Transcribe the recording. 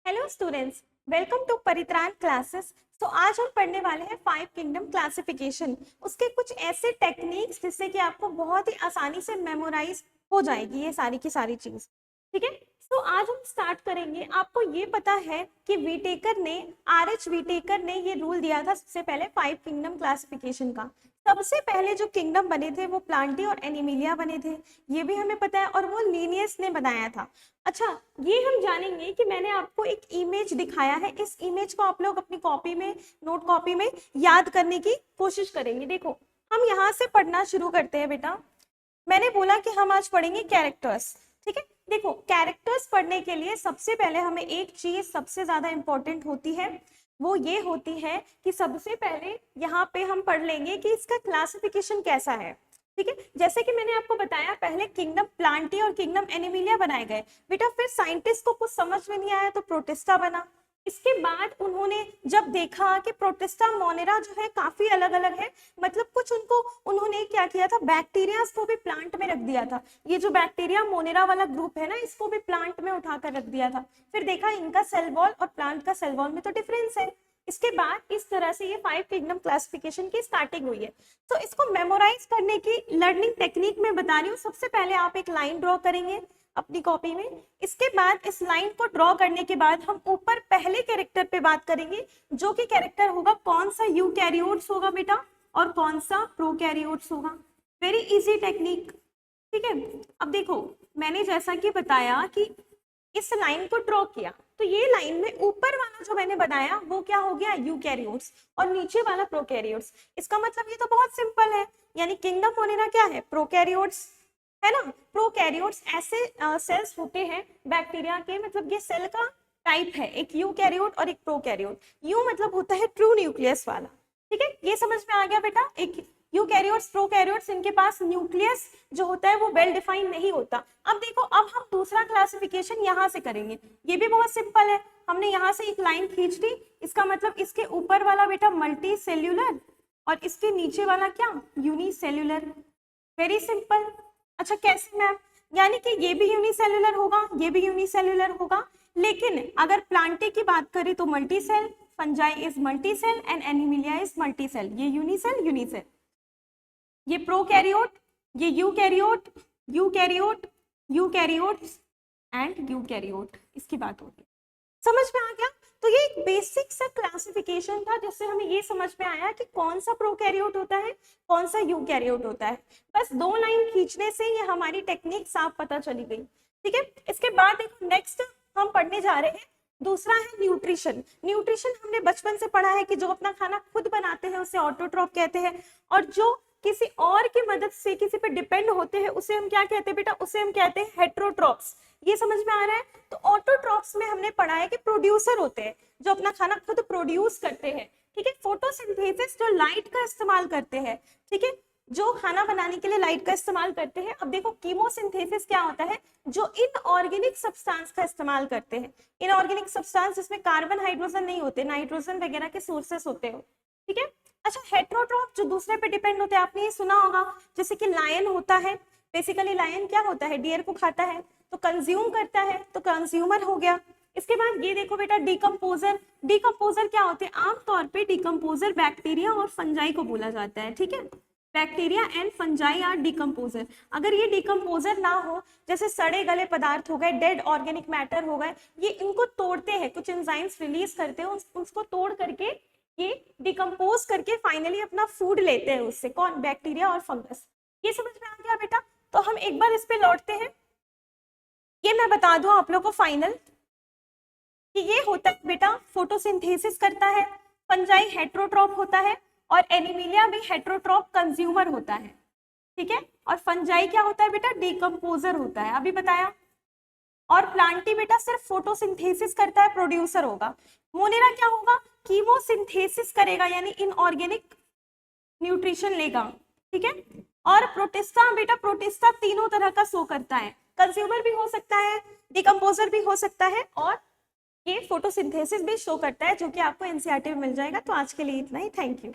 Hello students, welcome to Paritran classes. तो आज हम पढ़ने वाले हैं 5 किंगडम क्लासिफिकेशन। उसके कुछ ऐसे टेक्निक्स जिससे कि आपको बहुत ही आसानी से मेमोराइज हो जाएगी ये सारी की सारी चीज। ठीक है, तो आज हम स्टार्ट करेंगे। आपको ये पता है कि वीटेकर ने RH वीटेकर ने ये रूल दिया था सबसे पहले 5 किंगडम क्लासिफिकेशन का। सबसे पहले जो किंगडम बने थे वो प्लांटी और एनिमिलिया बने थे, ये भी हमें पता है, और वो लीनियस ने बनाया था। अच्छा, ये हम जानेंगे कि मैंने आपको एक इमेज दिखाया है, इस इमेज को आप लोग अपनी कॉपी में, नोट कॉपी में याद करने की कोशिश करेंगे। देखो, हम यहाँ से पढ़ना शुरू करते हैं बेटा। मैंने बोला कि हम आज पढ़ेंगे कैरेक्टर्स। ठीक है, देखो कैरेक्टर्स पढ़ने के लिए सबसे पहले हमें एक चीज सबसे ज्यादा इंपॉर्टेंट होती है, वो ये होती है कि सबसे पहले यहाँ पे हम पढ़ लेंगे कि इसका क्लासिफिकेशन कैसा है। ठीक है, जैसे कि मैंने आपको बताया पहले किंगडम प्लांटी और किंगडम एनिमिलिया बनाए गए बेटा, फिर साइंटिस्ट को कुछ समझ में नहीं आया तो प्रोटिस्टा बना। इसके बाद उन्होंने जब देखा कि प्रोटिस्टा मोनेरा जो है काफी अलग अलग है, मतलब कुछ उनको उन्होंने क्या किया था, बैक्टीरिया को भी प्लांट में रख दिया था। ये जो बैक्टीरिया मोनेरा वाला ग्रुप है ना, इसको भी प्लांट में उठाकर रख दिया था। फिर देखा इनका सेल वॉल और प्लांट का सेल वॉल में तो डिफरेंस है। इसके बाद इस तरह से ये 5 किंगडम क्लासिफिकेशन की स्टार्टिंग हुई है। तो इसको मेमोराइज करने की लर्निंग टेक्निक में बता रही हूँ। सबसे पहले आप एक लाइन ड्रॉ करेंगे अपनी कॉपी में। इसके बाद इस लाइन को ड्रॉ करने के बाद हम ऊपर पहले कैरेक्टर पे बात करेंगे, जो कि कैरेक्टर होगा कौन सा यूकैरियोट्स होगा बेटा और कौन सा प्रोकैरियोट्स होगा। Very easy technique. ठीक है, अब देखो मैंने जैसा कि बताया कि इस लाइन को ड्रॉ किया, तो ये लाइन में ऊपर वाला जो मैंने बनाया वो क्या हो गया, यूकैरियोट्स, और नीचे वाला प्रोकैरियोट्स। इसका मतलब ये तो बहुत सिंपल है, यानी किंगडम मोनेरा क्या है, प्रोकैरियोट्स है ना। प्रोकैरियोट्स ऐसे सेल्स होते हैं बैक्टीरिया के, मतलब ये सेल का टाइप है, एक यूकैरियोट और एक प्रोकैरियोट। यू मतलब होता है ट्रू न्यूक्लियस वाला। ठीक है, ये समझ में आ गया बेटा। एक यूकैरियोट्स प्रोकैरियोट्स, इनके पास न्यूक्लियस जो होता है वो वेल डिफाइंड नहीं होता। अब देखो, अब हम दूसरा क्लासिफिकेशन यहाँ से करेंगे। ये भी बहुत सिंपल है, हमने यहाँ से एक लाइन खींच ली, इसका मतलब इसके ऊपर वाला बेटा मल्टी सेल्यूलर और इसके नीचे वाला क्या, यूनिसेल्यूलर। Very simple. अच्छा कैसे मैम, यानी कि ये भी यूनिसेल्यूलर होगा, ये भी यूनिसेल्यूलर होगा, लेकिन अगर प्लांटे की बात करें तो multi cell, fungi is multi cell and animalia is multi cell. ये यूनिसेल यूनिसेल, ये प्रोकैरियोट, ये eukaryote, eukaryote, eukaryotes and eukaryote, इसकी बात होगी। समझ में आ गया। तो ये एक बेसिक सा क्लासिफिकेशन था जिससे हमें ये समझ में आया कि कौन सा प्रोकैरियोट होता है, कौन सा यूकैरियोट होता है। बस 2 लाइन खींचने से ये हमारी टेक्निक साफ पता चली गई। ठीक है, इसके बाद देखो नेक्स्ट हम पढ़ने जा रहे हैं, दूसरा है न्यूट्रिशन। न्यूट्रिशन हमने बचपन से पढ़ा है कि जो अपना खाना खुद बनाते हैं उसे ऑटोट्रॉफ कहते हैं, और जो किसी और की मदद से किसी पे डिपेंड होते हैं उसे हम क्या कहते हैं बेटा, उसे हम कहते हैं हेट्रोट्रॉप्स। ये समझ में आ रहा है। तो ऑटोट्रॉप्स में हमने पढ़ा है कि प्रोड्यूसर होते हैं जो अपना खाना खुद प्रोड्यूस करते हैं। ठीक है, फोटोसिंथेसिस जो लाइट का इस्तेमाल करते हैं। ठीक है, जो खाना बनाने के लिए लाइट का इस्तेमाल करते हैं। अब देखो कीमोसिंथेसिस क्या होता है, जो इनऑर्गेनिक सब्सटेंस का इस्तेमाल करते हैं। इनऑर्गेनिक सब्सटेंस जिसमें कार्बन हाइड्रोजन नहीं होते, नाइट्रोजन वगैरह के सोर्सेस होते हो। ठीक है, अच्छा हेट्रोट्रॉप जो दूसरे पे डिपेंड होते हैं, आपने ये सुना होगा, जैसे कि लायन होता है। बेसिकली लायन क्या होता है, डियर को खाता है, तो कंज्यूम करता है, तो कंज्यूमर हो गया। इसके बाद ये देखो बेटा डिकम्पोजर। डिकम्पोजर क्या होते हैं, आमतौर पे डिकम्पोजर बैक्टीरिया और फंजाई को बोला जाता है। ठीक है, bacteria and fungi are decomposer. अगर ये डिकम्पोजर ना हो, जैसे सड़े गले पदार्थ हो गए, डेड ऑर्गेनिक मैटर हो गए, ये इनको तोड़ते हैं, कुछ एंजाइम्स रिलीज करते हैं, उसको तोड़ करके ये डिकम्पोज करके फाइनली अपना फूड लेते हैं उससे, कौन, बैक्टीरिया और फंगस। ये समझ में आ गया बेटा। तो हम एक बार इस पे लौटते हैं। ये मैं बता दूं आप लोगों को फाइनल कि ये होता है बेटा, फोटोसिंथेसिस करता है, फंजाई हेट्रोट्रॉप होता है, और एनिमिलिया भी हेट्रोट्रॉप कंज्यूमर होता है। ठीक है, और फंजाई क्या होता है बेटा, डिकम्पोजर होता है, अभी बताया। और प्लांटी बेटा सिर्फ फोटोसिंथेसिस करता है, प्रोड्यूसर होगा। मोनेरा क्या होगा, कीमोसिंथेसिस करेगा, यानी इनऑर्गेनिक न्यूट्रिशन लेगा। ठीक है, और प्रोटिस्टा बेटा, प्रोटिस्टा तीनों तरह का शो करता है, कंज्यूमर भी हो सकता है, डिकम्पोजर भी हो सकता है, और ये फोटोसिंथेसिस भी शो करता है, जो कि आपको एनसीईआरटी में मिल जाएगा। तो आज के लिए इतना ही, थैंक यू।